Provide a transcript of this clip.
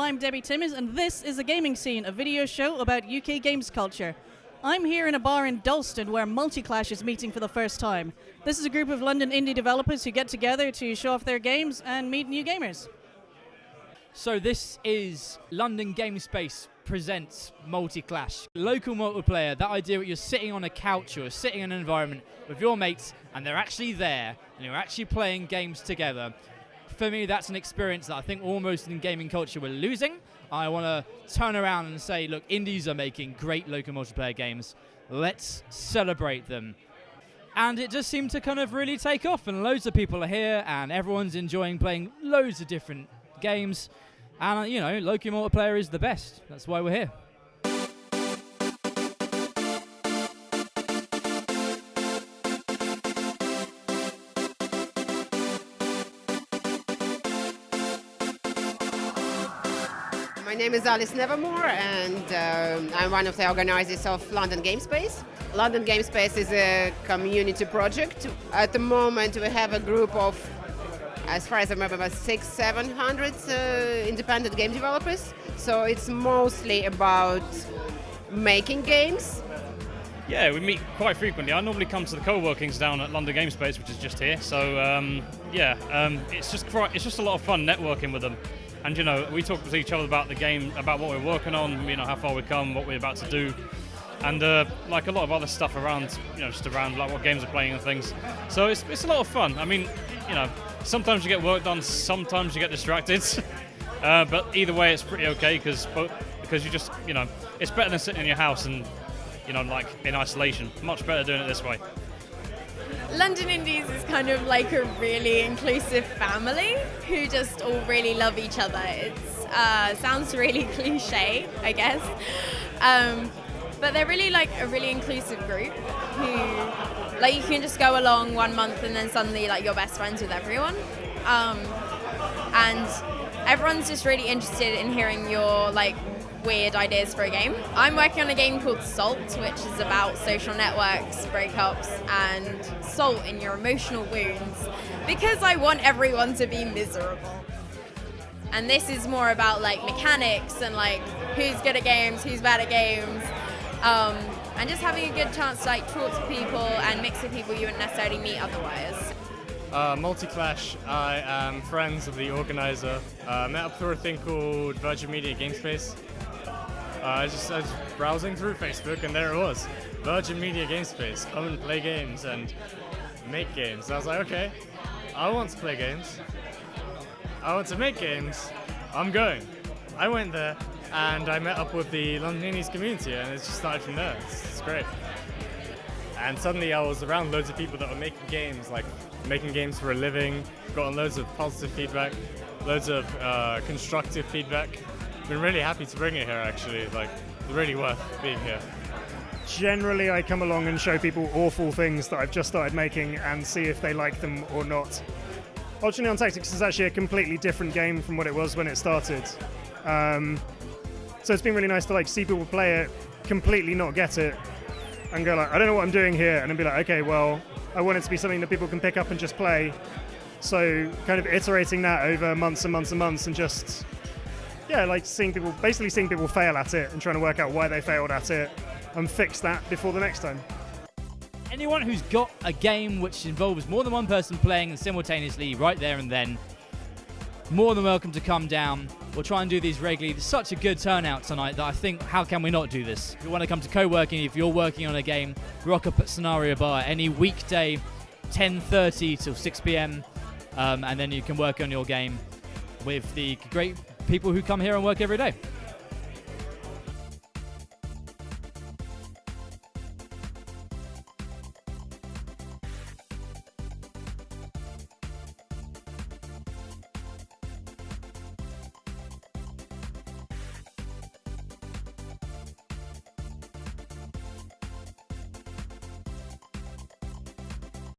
I'm Debbie Timmins, and this is The Gaming Scene, a video show about UK games culture. I'm here in a bar in Dalston where Multiclash is meeting for the first time. This is a group of London indie developers who get together to show off their games and meet new gamers. So this is London Game Space presents Multiclash. Local multiplayer, that idea that you're sitting on a couch or sitting in an environment with your mates and they're actually there and you're actually playing games together. For me, that's an experience that I think almost in gaming culture we're losing. I want to turn around and say, look, indies are making great local multiplayer games. Let's celebrate them. And it just seemed to kind of really take off, and loads of people are here and everyone's enjoying playing loads of different games. And, you know, local multiplayer is the best. That's why we're here. My name is Alice Nevermore, and I'm one of the organizers of London Game Space. London Game Space is a community project. At the moment, we have a group of, as far as I remember, about 600-700 independent game developers. So it's mostly about making games. Yeah, we meet quite frequently. I normally come to the co-workings down at London Game Space, which is just here. So it's just a lot of fun networking with them. And, you know, we talk to each other about the game, about what we're working on, you know, how far we've come, what we're about to do, and like a lot of other stuff around, you know, just around like what games we're playing and things. So it's a lot of fun. I mean, you know, sometimes you get work done, sometimes you get distracted, but either way, it's pretty okay because you just, you know, it's better than sitting in your house and, you know, like in isolation. Much better doing it this way. London Indies is kind of like a really inclusive family who just all really love each other. It sounds really cliche, I guess, but they're really like a really inclusive group who, like, you can just go along 1 month and then suddenly like you're best friends with everyone, and everyone's just really interested in hearing your like weird ideas for a game. I'm working on a game called Salt, which is about social networks, breakups, and salt in your emotional wounds, because I want everyone to be miserable. And this is more about like mechanics and like who's good at games, who's bad at games, and just having a good chance to like talk to people and mix with people you wouldn't necessarily meet otherwise. Multiclash, I am friends with the organizer. Met up through a thing called Virgin Media Game Space. I was browsing through Facebook and there it was. Virgin Media Game Space, come and play games and make games. And I was like, okay, I want to play games. I want to make games. I'm going. I went there and I met up with the London Indies community and it just started from there. It's great. And suddenly I was around loads of people that were making games, like making games for a living, gotten loads of positive feedback, loads of constructive feedback. Been really happy to bring it here, actually. Like, really worth being here. Generally, I come along and show people awful things that I've just started making and see if they like them or not. Ultimately on Tactics is actually a completely different game from what it was when it started. So it's been really nice to like see people play it, completely not get it, and go like, I don't know what I'm doing here, and then be like, okay, well, I want it to be something that people can pick up and just play. So kind of iterating that over months and months and months, and just like seeing people fail at it and trying to work out why they failed at it and fix that before the next time. Anyone who's got a game which involves more than one person playing and simultaneously right there and then, more than welcome to come down. We'll try and do these regularly. There's such a good turnout tonight that I think, how can we not do this? If you want to come to co-working, if you're working on a game, rock up at Scenario Bar any weekday, 10:30 till 6 p.m. And then you can work on your game with the great people who come here and work every day.